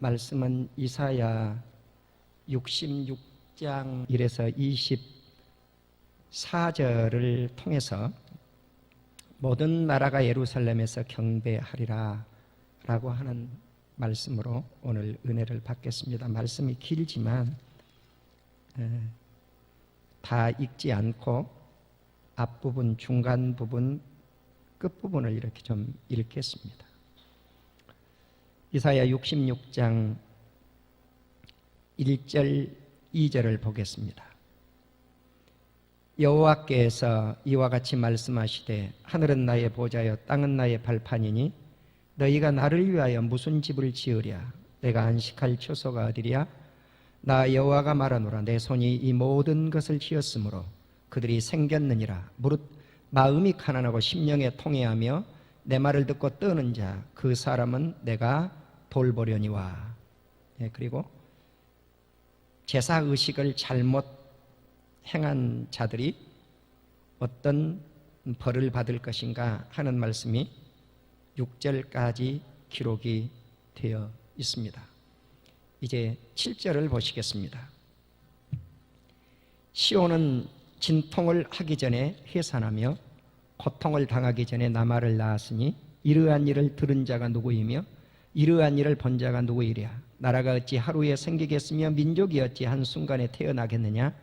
말씀은 이사야 66장 1에서 24절을 통해서 모든 나라가 예루살렘에서 경배하리라 라고 하는 말씀으로 오늘 은혜를 받겠습니다. 말씀이 길지만 다 읽지 않고 앞부분, 중간 부분, 끝부분을 이렇게 좀 읽겠습니다. 이사야 66장 1절, 2절을 보겠습니다. 여호와께서 이와 같이 말씀하시되 하늘은 나의 보좌여 땅은 나의 발판이니 너희가 나를 위하여 무슨 집을 지으랴? 내가 안식할 처소가 어디랴? 나 여호와가 말하노라. 내 손이 이 모든 것을 지었으므로 그들이 생겼느니라. 무릇 마음이 가난하고 심령에 통회하며 내 말을 듣고 떠는 자 그 사람은 내가 돌보려니와. 그리고 제사의식을 잘못 행한 자들이 어떤 벌을 받을 것인가 하는 말씀이 6절까지 기록이 되어 있습니다. 이제 7절을 보시겠습니다. 시온은 진통을 하기 전에 해산하며 고통을 당하기 전에 나말을 낳았으니 이러한 일을 들은 자가 누구이며 이러한 일을 본 자가 누구이랴? 나라가 어찌 하루에 생기겠으며 민족이 어찌 한순간에 태어나겠느냐?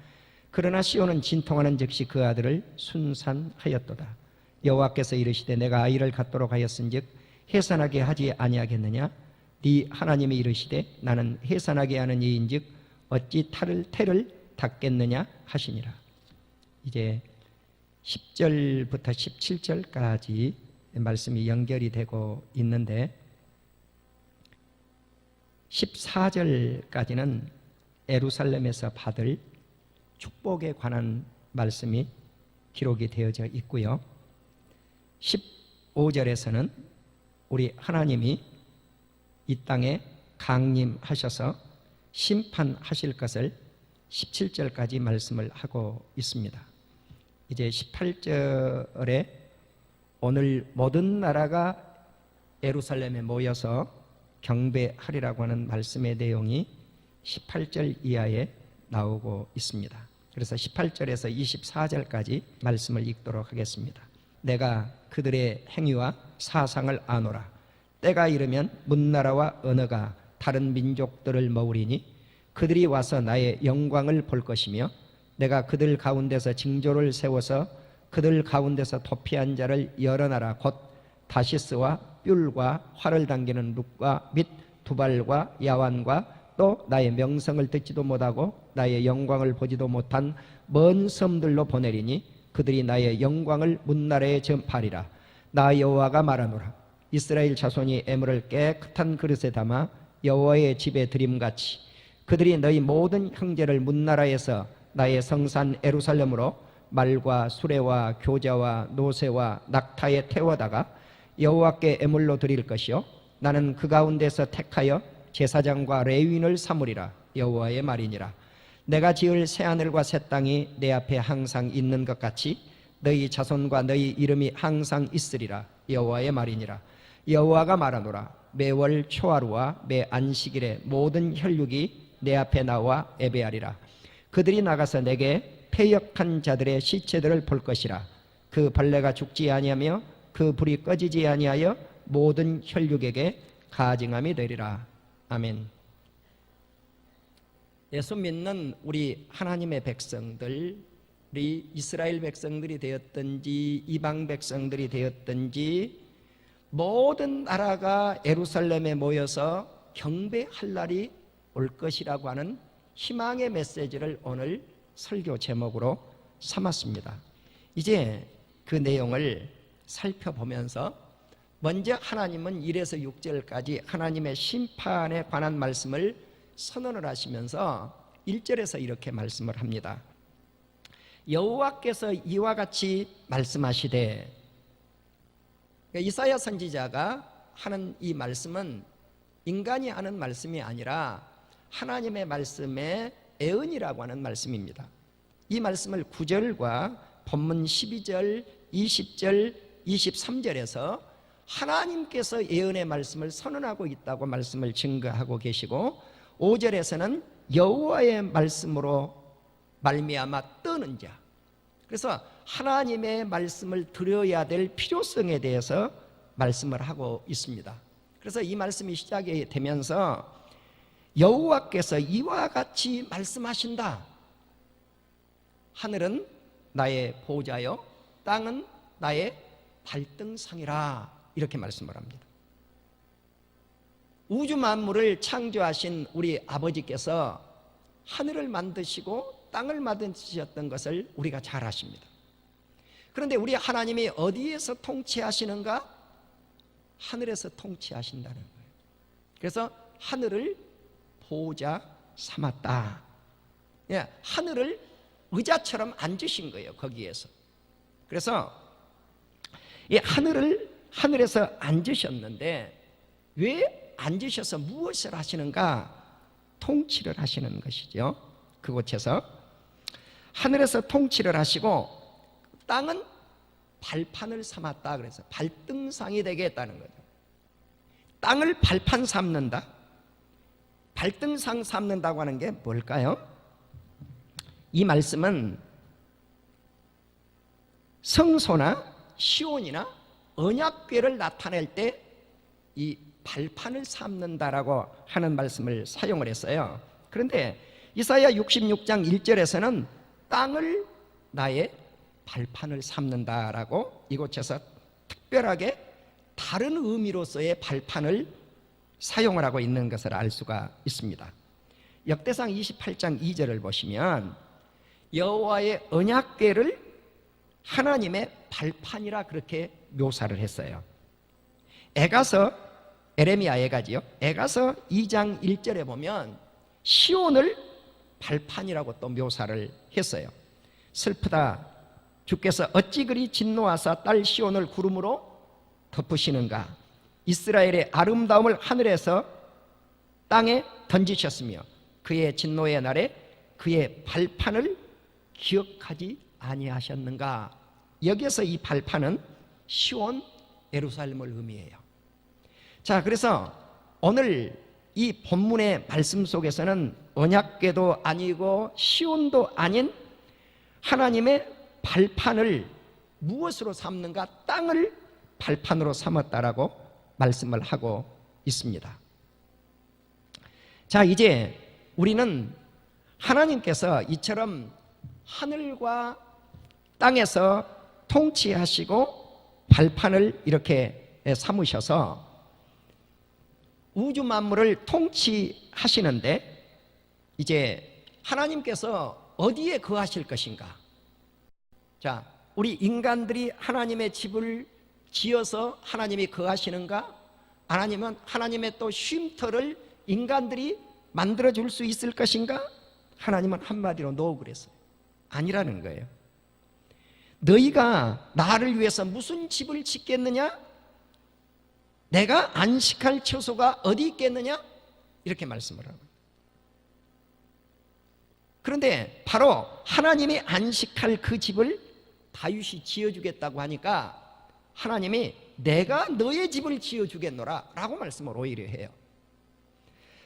그러나 시온은 진통하는 즉시 그 아들을 순산하였도다. 여호와께서 이르시되 내가 아이를 갖도록 하였은즉 해산하게 하지 아니하겠느냐? 네 하나님이 이르시되 나는 해산하게 하는 이인즉 어찌 태를 닦겠느냐 하시니라. 이제 10절부터 17절까지 말씀이 연결이 되고 있는데 14절까지는 예루살렘에서 받을 축복에 관한 말씀이 기록이 되어져 있고요. 15절에서는 우리 하나님이 이 땅에 강림하셔서 심판하실 것을 17절까지 말씀을 하고 있습니다. 이제 18절에 오늘 모든 나라가 예루살렘에 모여서 경배하리라고 하는 말씀의 내용이 18절 이하에 나오고 있습니다. 그래서 18절에서 24절까지 말씀을 읽도록 하겠습니다. 내가 그들의 행위와 사상을 아노라. 때가 이르면 문나라와 언어가 다른 민족들을 머우리니 그들이 와서 나의 영광을 볼 것이며 내가 그들 가운데서 징조를 세워서 그들 가운데서 도피한 자를 여러 나라 곧 다시스와 뷸과 활을 당기는 룩과 및 두발과 야완과 또 나의 명성을 듣지도 못하고 나의 영광을 보지도 못한 먼 섬들로 보내리니 그들이 나의 영광을 문나라에 전파하리라. 나 여호와가 말하노라. 이스라엘 자손이 애물을 깨끗한 그릇에 담아 여호와의 집에 드림같이 그들이 너희 모든 형제를 문나라에서 나의 성산 예루살렘으로 말과 수레와 교자와 노새와 낙타에 태워다가 여호와께 애물로 드릴 것이요 나는 그 가운데서 택하여 제사장과 레위인을 삼으리라. 여호와의 말이니라. 내가 지을 새하늘과 새 땅이 내 앞에 항상 있는 것 같이 너희 자손과 너희 이름이 항상 있으리라. 여호와의 말이니라. 여호와가 말하노라. 매월 초하루와 매 안식일에 모든 혈육이 내 앞에 나와 예배하리라. 그들이 나가서 내게 패역한 자들의 시체들을 볼 것이라. 그 벌레가 죽지 아니하며 그 불이 꺼지지 아니하여 모든 혈육에게 가증함이 되리라. 아멘. 예수 믿는 우리 하나님의 백성들이 이스라엘 백성들이 되었든지 이방 백성들이 되었든지 모든 나라가 예루살렘에 모여서 경배할 날이 올 것이라고 하는 희망의 메시지를 오늘 설교 제목으로 삼았습니다. 이제 그 내용을 살펴보면서 먼저 하나님은 1에서 6절까지 하나님의 심판에 관한 말씀을 선언을 하시면서 1절에서 이렇게 말씀을 합니다. 여호와께서 이와 같이 말씀하시되, 이사야 선지자가 하는 이 말씀은 인간이 하는 말씀이 아니라 하나님의 말씀의 애언이라고 하는 말씀입니다. 이 말씀을 9절과 본문 12절, 20절, 23절에서 하나님께서 예언의 말씀을 선언하고 있다고 말씀을 증거하고 계시고, 5절에서는 여호와의 말씀으로 말미암아 떠는 자. 그래서 하나님의 말씀을 들어야 될 필요성에 대해서 말씀을 하고 있습니다. 그래서 이 말씀이 시작이 되면서 여호와께서 이와 같이 말씀하신다. 하늘은 나의 보좌요, 땅은 나의 발등상이라. 이렇게 말씀을 합니다. 우주 만물을 창조하신 우리 아버지께서 하늘을 만드시고 땅을 만드셨던 것을 우리가 잘 아십니다. 그런데 우리 하나님이 어디에서 통치하시는가? 하늘에서 통치하신다는 거예요. 그래서 하늘을 보좌 삼았다. 예, 하늘을 의자처럼 앉으신 거예요, 거기에서. 그래서 이 하늘에서 앉으셨는데, 왜 앉으셔서 무엇을 하시는가? 통치를 하시는 것이죠. 그곳에서 하늘에서 통치를 하시고, 땅은 발판을 삼았다. 그래서 발등상이 되겠다는 거죠. 땅을 발판 삼는다. 발등상 삼는다고 하는 게 뭘까요? 이 말씀은 성소나 시온이나 언약궤를 나타낼 때 이 발판을 삼는다라고 하는 말씀을 사용을 했어요. 그런데 이사야 66장 1절에서는 땅을 나의 발판을 삼는다라고 이곳에서 특별하게 다른 의미로서의 발판을 사용을 하고 있는 것을 알 수가 있습니다. 역대상 28장 2절을 보시면 여호와의 언약궤를 하나님의 발판이라 그렇게 묘사를 했어요. 에레미야 애가지요. 에가서 2장 1절에 보면 시온을 발판이라고 또 묘사를 했어요. 슬프다. 주께서 어찌 그리 진노하사 딸 시온을 구름으로 덮으시는가? 이스라엘의 아름다움을 하늘에서 땅에 던지셨으며 그의 진노의 날에 그의 발판을 기억하지 아니하셨는가? 여기에서 이 발판은 시온 예루살렘을 의미해요. 자, 그래서 오늘 이 본문의 말씀 속에서는 언약궤도 아니고 시온도 아닌 하나님의 발판을 무엇으로 삼는가? 땅을 발판으로 삼았다라고 말씀을 하고 있습니다. 자, 이제 우리는 하나님께서 이처럼 하늘과 땅에서 통치하시고 발판을 이렇게 삼으셔서 우주 만물을 통치하시는데, 이제 하나님께서 어디에 거하실 것인가? 자, 우리 인간들이 하나님의 집을 지어서 하나님이 거하시는가? 아니면 하나님의 또 쉼터를 인간들이 만들어줄 수 있을 것인가? 하나님은 한마디로 노 그랬어요. 아니라는 거예요. 너희가 나를 위해서 무슨 집을 짓겠느냐? 내가 안식할 처소가 어디 있겠느냐? 이렇게 말씀을 하고. 그런데 바로 하나님이 안식할 그 집을 다윗이 지어주겠다고 하니까 하나님이 내가 너의 집을 지어주겠노라 라고 말씀을 오히려 해요.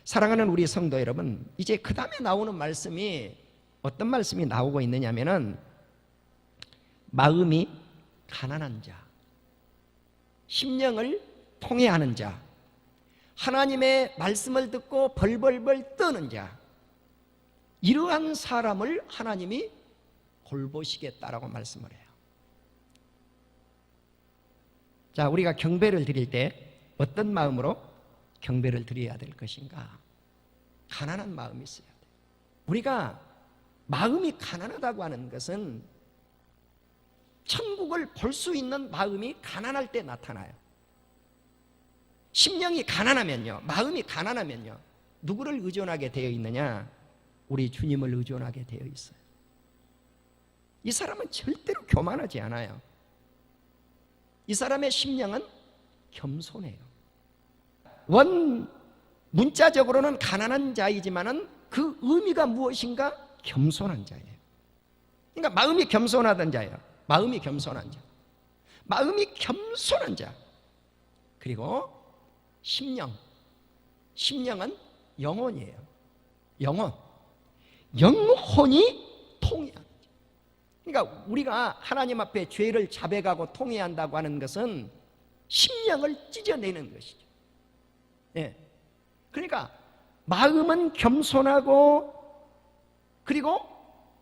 사랑하는 우리 성도 여러분, 이제 그 다음에 나오는 말씀이 어떤 말씀이 나오고 있느냐면은 마음이 가난한 자, 심령을 통회하는 자, 하나님의 말씀을 듣고 벌벌벌 떠는 자, 이러한 사람을 하나님이 돌보시겠다라고 말씀을 해요. 자, 우리가 경배를 드릴 때 어떤 마음으로 경배를 드려야 될 것인가? 가난한 마음이 있어야 돼요. 우리가 마음이 가난하다고 하는 것은 천국을 볼 수 있는 마음이 가난할 때 나타나요. 심령이 가난하면요, 마음이 가난하면요, 누구를 의존하게 되어 있느냐? 우리 주님을 의존하게 되어 있어요. 이 사람은 절대로 교만하지 않아요. 이 사람의 심령은 겸손해요. 문자적으로는 가난한 자이지만은 그 의미가 무엇인가? 겸손한 자예요. 그러니까 마음이 겸손하던 자예요. 마음이 겸손한 자. 마음이 겸손한 자. 그리고 심령. 심령은 영혼이에요. 영혼. 영혼이 통해야. 그러니까 우리가 하나님 앞에 죄를 자백하고 통해야 한다고 하는 것은 심령을 찢어내는 것이죠. 예. 그러니까 마음은 겸손하고 그리고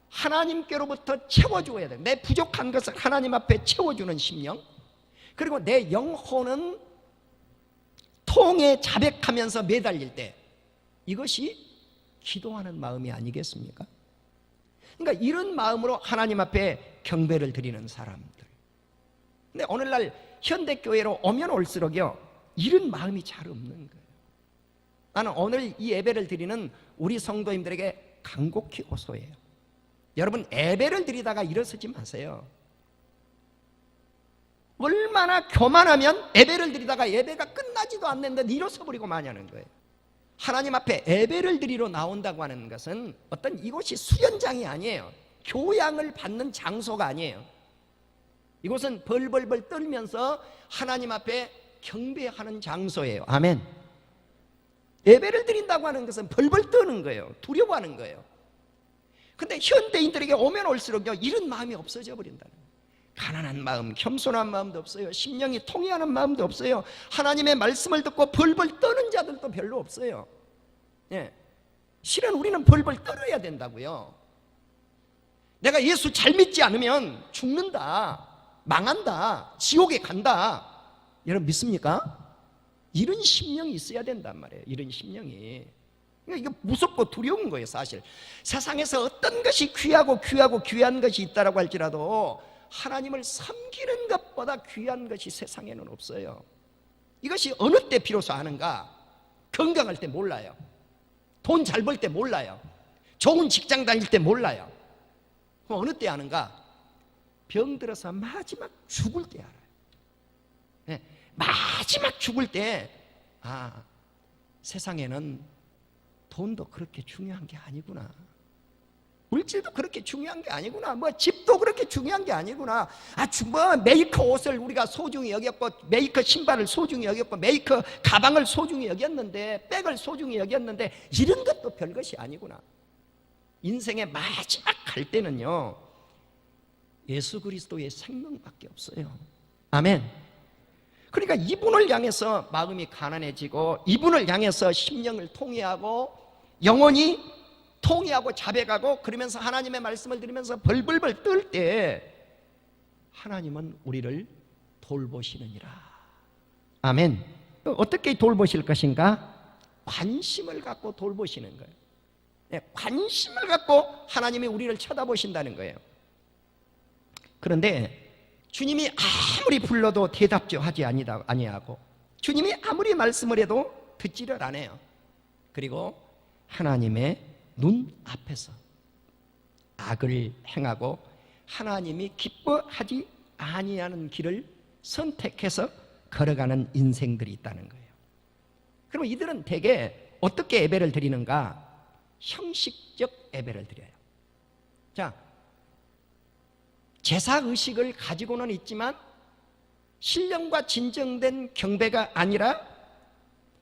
하나님께로부터 채워줘야 돼. 내 부족한 것을 하나님 앞에 채워주는 심령. 그리고 내 영혼은 통에 자백하면서 매달릴 때 이것이 기도하는 마음이 아니겠습니까? 그러니까 이런 마음으로 하나님 앞에 경배를 드리는 사람들. 근데 오늘날 현대교회로 오면 올수록요 이런 마음이 잘 없는 거예요. 나는 오늘 이 예배를 드리는 우리 성도님들에게 간곡히 호소해요. 여러분, 예배를 드리다가 일어서지 마세요. 얼마나 교만하면 예배를 드리다가 예배가 끝나지도 않는데 일어서 버리고 마냐는 거예요. 하나님 앞에 예배를 드리러 나온다고 하는 것은 어떤 이곳이 수련장이 아니에요. 교양을 받는 장소가 아니에요. 이곳은 벌벌벌 떨면서 하나님 앞에 경배하는 장소예요. 아멘. 예배를 드린다고 하는 것은 벌벌 떠는 거예요. 두려워하는 거예요. 근데 현대인들에게 오면 올수록요 이런 마음이 없어져 버린다는 거예요. 가난한 마음, 겸손한 마음도 없어요. 심령이 통해하는 마음도 없어요. 하나님의 말씀을 듣고 벌벌 떠는 자들도 별로 없어요. 예. 실은 우리는 벌벌 떨어야 된다고요. 내가 예수 잘 믿지 않으면 죽는다, 망한다, 지옥에 간다. 여러분 믿습니까? 이런 심령이 있어야 된단 말이에요. 이런 심령이. 그러니까 이거 무섭고 두려운 거예요. 사실 세상에서 어떤 것이 귀하고 귀한 것이 있다라고 할지라도 하나님을 섬기는 것보다 귀한 것이 세상에는 없어요. 이것이 어느 때 비로소 아는가? 건강할 때 몰라요. 돈 잘 벌 때 몰라요. 좋은 직장 다닐 때 몰라요. 그럼 어느 때 아는가? 병들어서 마지막 죽을 때 알아요. 네, 마지막 죽을 때 세상에는 돈도 그렇게 중요한 게 아니구나. 물질도 그렇게 중요한 게 아니구나. 집도 그렇게 중요한 게 아니구나. 메이커 옷을 우리가 소중히 여겼고, 메이커 신발을 소중히 여겼고, 메이커 가방을 소중히 여겼는데, 백을 소중히 여겼는데, 이런 것도 별것이 아니구나. 인생의 마지막 갈 때는요, 예수 그리스도의 생명밖에 없어요. 아멘. 그러니까 이분을 향해서 마음이 가난해지고, 이분을 향해서 심령을 통회하고, 영혼이 통회하고 자백하고 그러면서 하나님의 말씀을 들으면서 벌벌벌 떨 때 하나님은 우리를 돌보시느니라. 아멘. 어떻게 돌보실 것인가? 관심을 갖고 돌보시는 거예요. 네, 관심을 갖고 하나님이 우리를 쳐다보신다는 거예요. 그런데 주님이 아무리 불러도 대답죠 하지 아니하고, 주님이 아무리 말씀을 해도 듣지를 않아요. 그리고 하나님의 눈 앞에서 악을 행하고 하나님이 기뻐하지 아니하는 길을 선택해서 걸어가는 인생들이 있다는 거예요. 그럼 이들은 대개 어떻게 예배를 드리는가? 형식적 예배를 드려요. 자, 제사의식을 가지고는 있지만 신령과 진정된 경배가 아니라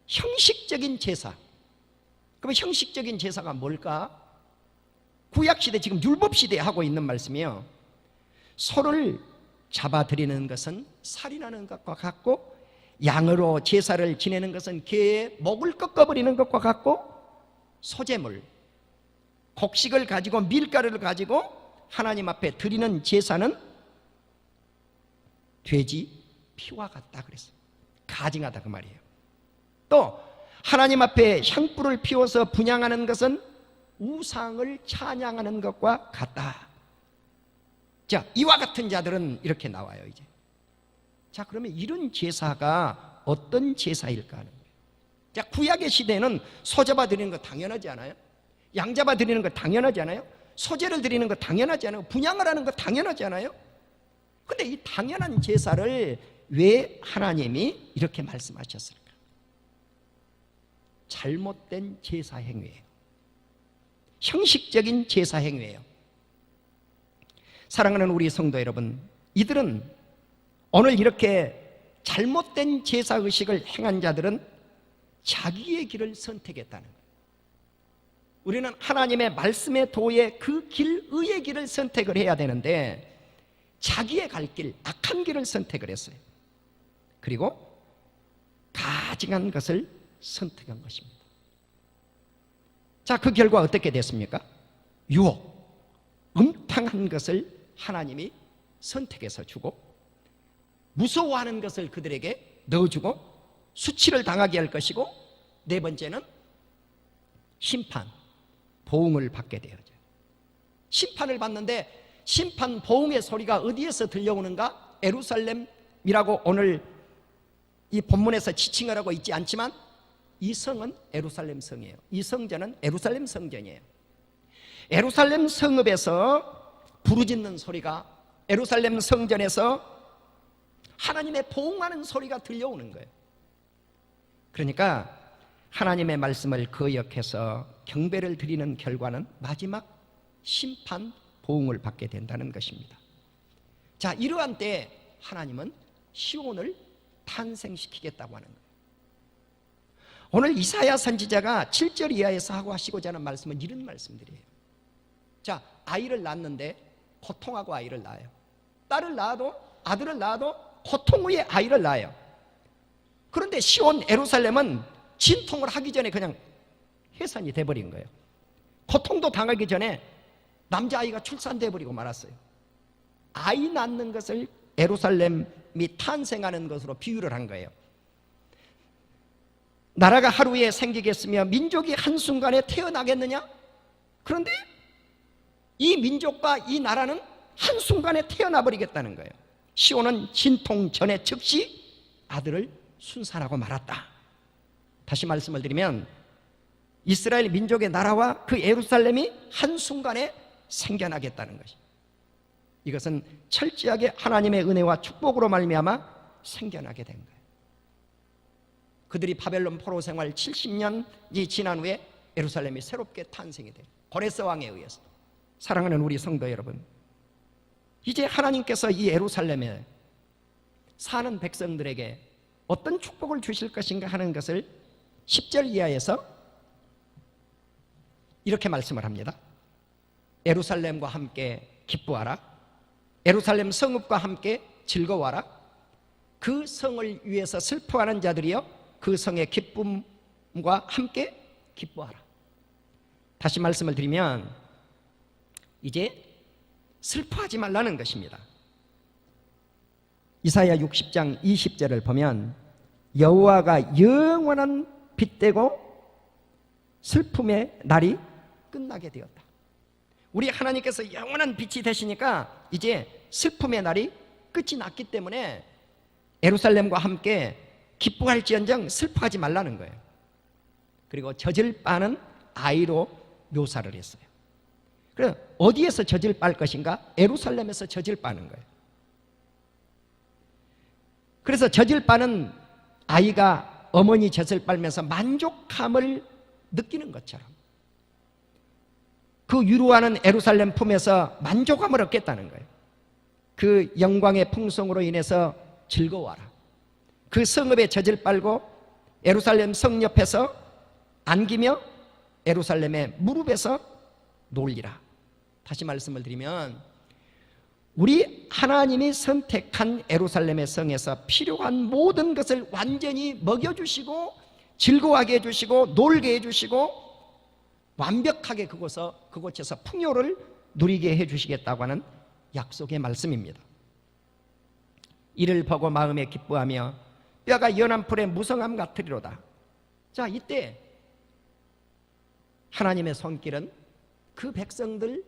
형식적인 제사. 그럼 형식적인 제사가 뭘까? 구약시대, 지금 율법시대에 하고 있는 말씀이에요. 소를 잡아드리는 것은 살인하는 것과 같고, 양으로 제사를 지내는 것은 개의 목을 꺾어버리는 것과 같고, 소제물, 곡식을 가지고 밀가루를 가지고 하나님 앞에 드리는 제사는 돼지 피와 같다 그랬어요. 가증하다 그 말이에요. 또 하나님 앞에 향불을 피워서 분향하는 것은 우상을 찬양하는 것과 같다. 자, 이와 같은 자들은 이렇게 나와요 이제. 자, 그러면 이런 제사가 어떤 제사일까 하는 거예요. 자, 구약의 시대에는 소 잡아 드리는 거 당연하지 않아요? 양 잡아 드리는 거 당연하지 않아요? 소제를 드리는 거 당연하지 않아요? 분향을 하는 거 당연하지 않아요? 근데 이 당연한 제사를 왜 하나님이 이렇게 말씀하셨을까? 잘못된 제사 행위예요. 형식적인 제사 행위예요. 사랑하는 우리 성도 여러분, 이들은 오늘 이렇게 잘못된 제사의식을 행한 자들은 자기의 길을 선택했다는 거예요. 우리는 하나님의 말씀의 도의 그 길, 의의 길을 선택을 해야 되는데 자기의 갈 길, 악한 길을 선택을 했어요. 그리고 가증한 것을 선택한 것입니다. 자, 그 결과 어떻게 됐습니까? 유혹, 음탕한 것을 하나님이 선택해서 주고 무서워하는 것을 그들에게 넣어주고 수치를 당하게 할 것이고 네 번째는 심판, 보응을 받게 되어져요. 심판을 받는데 심판, 보응의 소리가 어디에서 들려오는가? 예루살렘이라고 오늘 이 본문에서 지칭을 하고 있지 않지만 이 성은 예루살렘 성이에요. 이 성전은 예루살렘 성전이에요. 예루살렘 성읍에서 부르짖는 소리가, 예루살렘 성전에서 하나님의 보응하는 소리가 들려오는 거예요. 그러니까 하나님의 말씀을 거역해서 경배를 드리는 결과는 마지막 심판, 보응을 받게 된다는 것입니다. 자, 이러한 때 하나님은 시온을 탄생시키겠다고 하는 거예요. 오늘 이사야 선지자가 7절 이하에서 하고 하시고자 하는 말씀은 이런 말씀들이에요. 자, 아이를 낳는데 고통하고 아이를 낳아요. 딸을 낳아도, 아들을 낳아도 고통 후에 아이를 낳아요. 그런데 시온 예루살렘은 진통을 하기 전에 그냥 해산이 돼버린 거예요. 고통도 당하기 전에 남자아이가 출산돼 버리고 말았어요. 아이 낳는 것을 예루살렘이 탄생하는 것으로 비유를 한 거예요. 나라가 하루에 생기겠으며 민족이 한순간에 태어나겠느냐? 그런데 이 민족과 이 나라는 한순간에 태어나 버리겠다는 거예요. 시온은 진통 전에 즉시 아들을 순산하고 말았다. 다시 말씀을 드리면 이스라엘 민족의 나라와 그 예루살렘이 한순간에 생겨나겠다는 것이, 이것은 철저하게 하나님의 은혜와 축복으로 말미암아 생겨나게 된 거예요. 그들이 바벨론 포로 생활 70년이 지난 후에 예루살렘이 새롭게 탄생이 돼요. 고레스 왕에 의해서. 사랑하는 우리 성도 여러분, 이제 하나님께서 이 예루살렘에 사는 백성들에게 어떤 축복을 주실 것인가 하는 것을 10절 이하에서 이렇게 말씀을 합니다. 예루살렘과 함께 기뻐하라. 예루살렘 성읍과 함께 즐거워하라. 그 성을 위해서 슬퍼하는 자들이여 그 성의 기쁨과 함께 기뻐하라. 다시 말씀을 드리면 이제 슬퍼하지 말라는 것입니다. 이사야 60장 20절을 보면 여호와가 영원한 빛되고 슬픔의 날이 끝나게 되었다. 우리 하나님께서 영원한 빛이 되시니까 이제 슬픔의 날이 끝이 났기 때문에 예루살렘과 함께 기뻐할지언정 슬퍼하지 말라는 거예요. 그리고 젖을 바는 아이로 묘사를 했어요. 그래서 어디에서 젖을 빨 것인가? 예루살렘에서 젖을 빠는 거예요. 그래서 젖을 빠는 아이가 어머니 젖을 빨면서 만족함을 느끼는 것처럼 그 위로하는 예루살렘 품에서 만족함을 얻겠다는 거예요. 그 영광의 풍성으로 인해서 즐거워하라. 그 성읍에 젖을 빨고 예루살렘 성 옆에서 안기며 예루살렘의 무릎에서 놀리라. 다시 말씀을 드리면 우리 하나님이 선택한 예루살렘의 성에서 필요한 모든 것을 완전히 먹여주시고 즐거워하게 해주시고 놀게 해주시고 완벽하게 그곳에서 풍요를 누리게 해주시겠다고 하는 약속의 말씀입니다. 이를 보고 마음에 기뻐하며 뼈가 연한 풀의 무성함 같으리로다. 자, 이때 하나님의 손길은 그 백성들,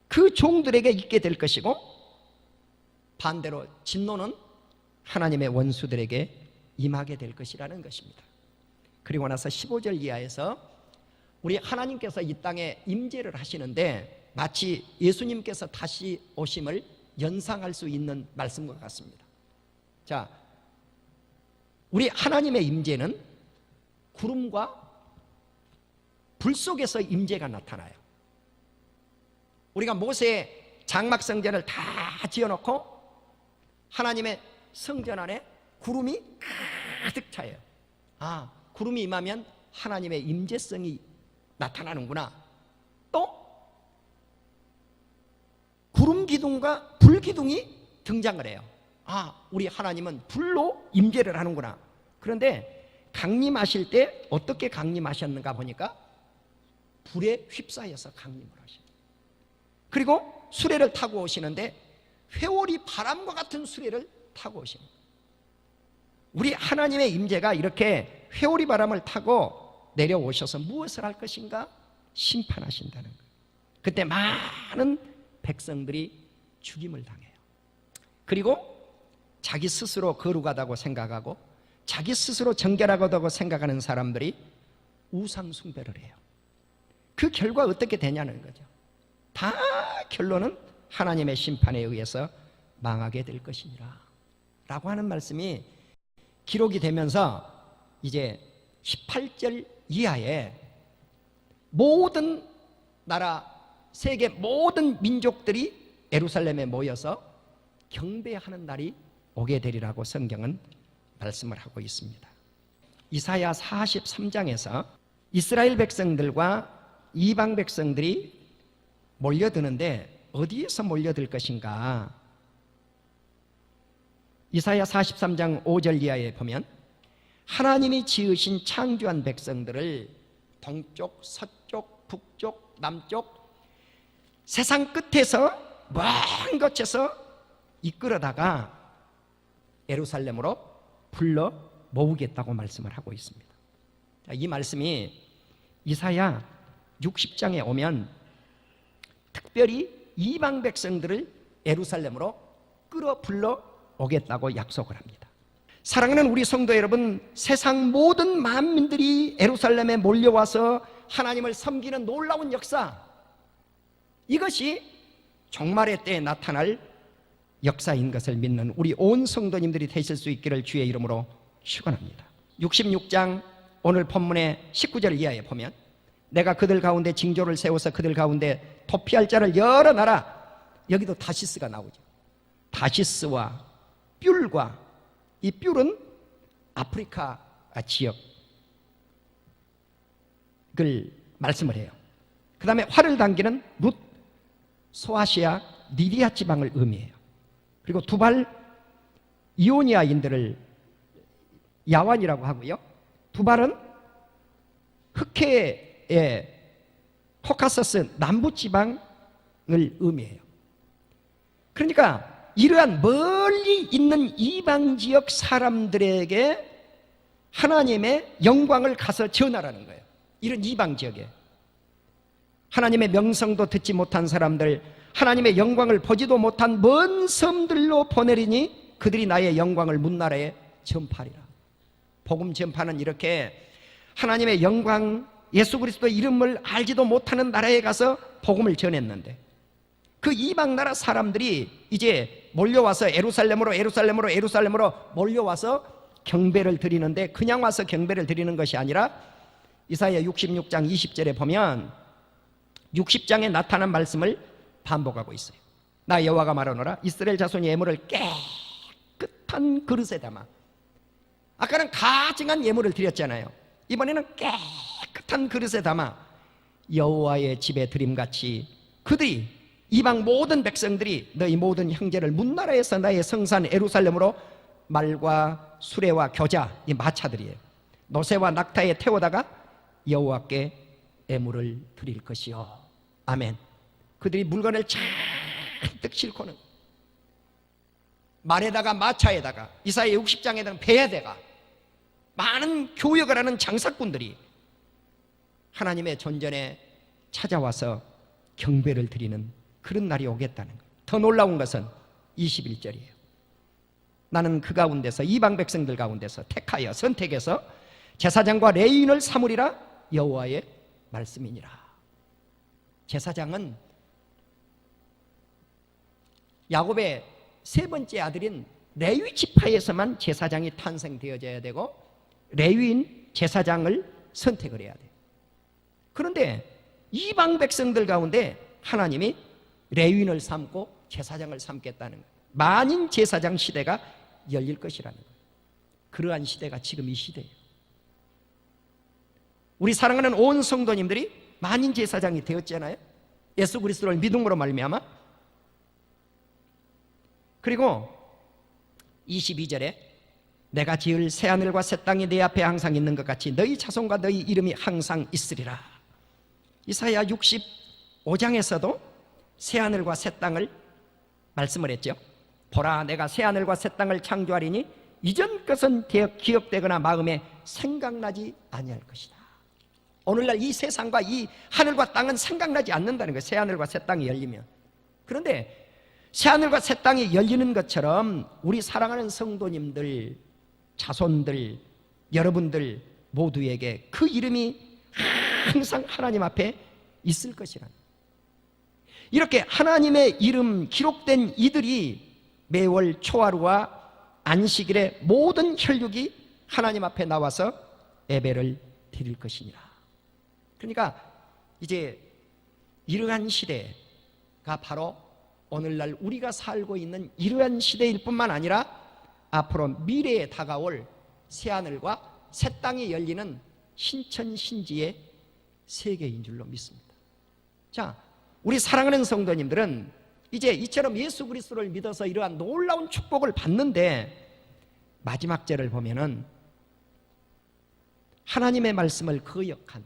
그 종들에게 있게 될 것이고 반대로 진노는 하나님의 원수들에게 임하게 될 것이라는 것입니다. 그리고 나서 15절 이하에서 우리 하나님께서 이 땅에 임재를 하시는데 마치 예수님께서 다시 오심을 연상할 수 있는 말씀과 같습니다. 자, 우리 하나님의 임재는 구름과 불 속에서 임재가 나타나요. 우리가 모세의 장막 성전을 다 지어놓고 하나님의 성전 안에 구름이 가득 차요. 아, 구름이 임하면 하나님의 임재성이 나타나는구나. 또 구름 기둥과 불 기둥이 등장을 해요. 아, 우리 하나님은 불로 임재를 하는구나. 그런데 강림하실 때 어떻게 강림하셨는가 보니까 불에 휩싸여서 강림을 하십니다. 그리고 수레를 타고 오시는데 회오리 바람과 같은 수레를 타고 오십니다. 우리 하나님의 임재가 이렇게 회오리 바람을 타고 내려오셔서 무엇을 할 것인가? 심판하신다는 거예요. 그때 많은 백성들이 죽임을 당해요. 그리고 자기 스스로 거룩하다고 생각하고 자기 스스로 정결하다고 생각하는 사람들이 우상 숭배를 해요. 그 결과 어떻게 되냐는 거죠. 다 결론은 하나님의 심판에 의해서 망하게 될 것이니라 라고 하는 말씀이 기록이 되면서 이제 18절 이하에 모든 나라, 세계 모든 민족들이 예루살렘에 모여서 경배하는 날이 오게 되리라고 성경은 말씀을 하고 있습니다. 이사야 43장에서 이스라엘 백성들과 이방 백성들이 몰려드는데 어디에서 몰려들 것인가? 이사야 43장 5절 이하에 보면 하나님이 지으신 창조한 백성들을 동쪽, 서쪽, 북쪽, 남쪽 세상 끝에서 먼 곳에서 이끌어다가 예루살렘으로 불러 모으겠다고 말씀을 하고 있습니다. 이 말씀이 이사야 60장에 오면 특별히 이방 백성들을 예루살렘으로 끌어 불러 오겠다고 약속을 합니다. 사랑하는 우리 성도 여러분, 세상 모든 만민들이 예루살렘에 몰려와서 하나님을 섬기는 놀라운 역사, 이것이 종말의 때에 나타날 역사인 것을 믿는 우리 온 성도님들이 되실 수 있기를 주의 이름으로 축원합니다. 66장 오늘 본문의 19절 이하에 보면 내가 그들 가운데 징조를 세워서 그들 가운데 도피할 자를 여러 나라, 여기도 다시스가 나오죠. 다시스와 뷸과, 이 뷸은 아프리카 지역을 말씀을 해요. 그 다음에 활을 당기는 룻, 소아시아, 리디아 지방을 의미해요. 그리고 두발, 이오니아인들을 야완이라고 하고요. 두발은 흑해의 코카서스 남부지방을 의미해요. 그러니까 이러한 멀리 있는 이방지역 사람들에게 하나님의 영광을 가서 전하라는 거예요. 이런 이방지역에 하나님의 명성도 듣지 못한 사람들, 하나님의 영광을 보지도 못한 먼 섬들로 보내리니 그들이 나의 영광을 문나라에 전파하리라. 복음 전파는 이렇게 하나님의 영광, 예수 그리스도의 이름을 알지도 못하는 나라에 가서 복음을 전했는데 그 이방 나라 사람들이 이제 몰려와서 예루살렘으로 몰려와서 경배를 드리는데, 그냥 와서 경배를 드리는 것이 아니라 이사야 66장 20절에 보면 60장에 나타난 말씀을 반복하고 있어요. 나 여호와가 말하노라, 이스라엘 자손이 예물을 깨끗한 그릇에 담아. 아까는 가증한 예물을 드렸잖아요. 이번에는 깨끗한 그릇에 담아 여호와의 집에 드림같이 그들이, 이방 모든 백성들이 너희 모든 형제를 문나라에서 나의 성산 예루살렘으로 말과 수레와 겨자, 이 마차들이에요, 노새와 낙타에 태워다가 여호와께 예물을 드릴 것이요. 아멘. 그들이 물건을 잔뜩 싣고는 말에다가 마차에다가 이사야 60장에다가 배에다가 많은 교역을 하는 장사꾼들이 하나님의 존전에 찾아와서 경배를 드리는 그런 날이 오겠다는 거예요. 더 놀라운 것은 21절이에요. 나는 그 가운데서, 이방 백성들 가운데서 택하여 선택해서 제사장과 레위인을 삼으리라 여호와의 말씀이니라. 제사장은 야곱의 세 번째 아들인 레위 지파에서만 제사장이 탄생되어져야 되고 레위인 제사장을 선택을 해야 돼요. 그런데 이방 백성들 가운데 하나님이 레위인을 삼고 제사장을 삼겠다는 거예요. 만인 제사장 시대가 열릴 것이라는 거예요. 그러한 시대가 지금 이 시대예요. 우리 사랑하는 온 성도님들이 만인 제사장이 되었잖아요. 예수 그리스도를 믿음으로 말미암아. 그리고 22절에 내가 지을 새하늘과 새 땅이 내 앞에 항상 있는 것 같이 너희 자손과 너희 이름이 항상 있으리라. 이사야 65장에서도 새하늘과 새 땅을 말씀을 했죠. 보라, 내가 새하늘과 새 땅을 창조하리니 이전 것은 기억되거나 마음에 생각나지 아니할 것이다. 오늘날 이 세상과 이 하늘과 땅은 생각나지 않는다는 거예요. 새하늘과 새 땅이 열리면. 그런데 새하늘과 새 땅이 열리는 것처럼 우리 사랑하는 성도님들, 자손들, 여러분들 모두에게 그 이름이 항상 하나님 앞에 있을 것이라는, 이렇게 하나님의 이름 기록된 이들이 매월 초하루와 안식일에 모든 혈육이 하나님 앞에 나와서 예배를 드릴 것이니라. 그러니까 이제 이러한 시대가 바로 오늘날 우리가 살고 있는 이러한 시대일 뿐만 아니라 앞으로 미래에 다가올 새하늘과 새 땅이 열리는 신천신지의 세계인 줄로 믿습니다. 자, 우리 사랑하는 성도님들은 이제 이처럼 예수 그리스도를 믿어서 이러한 놀라운 축복을 받는데, 마지막 절을 보면은 하나님의 말씀을 거역한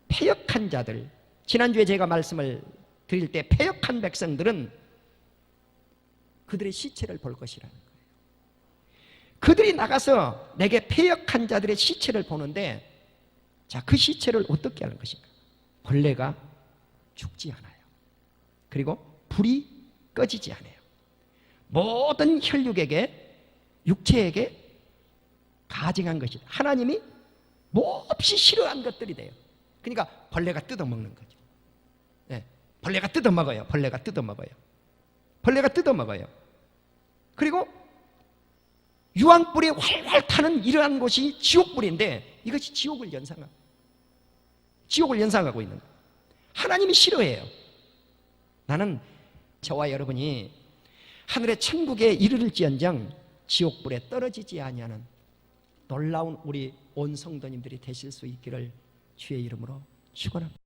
패역한 자들, 지난주에 제가 말씀을 드릴 때 패역한 백성들은 그들의 시체를 볼 것이라는 거예요. 그들이 나가서 내게 패역한 자들의 시체를 보는데, 자, 그 시체를 어떻게 하는 것인가? 벌레가 죽지 않아요. 그리고 불이 꺼지지 않아요. 모든 혈육에게, 육체에게 가증한 것이다. 하나님이 몹시 싫어한 것들이 돼요. 그러니까 벌레가 뜯어먹는 거죠. 네, 벌레가 뜯어먹어요. 벌레가 뜯어먹어요. 벌레가 뜯어먹어요. 그리고 유황불이 활활 타는 이러한 곳이 지옥불인데, 이것이 지옥을 연상하고 있는 거예요. 하나님이 싫어해요. 나는 저와 여러분이 하늘의 천국에 이르를지언정 지옥불에 떨어지지 아니하는 놀라운 우리 온 성도님들이 되실 수 있기를 주의 이름으로 축원합니다.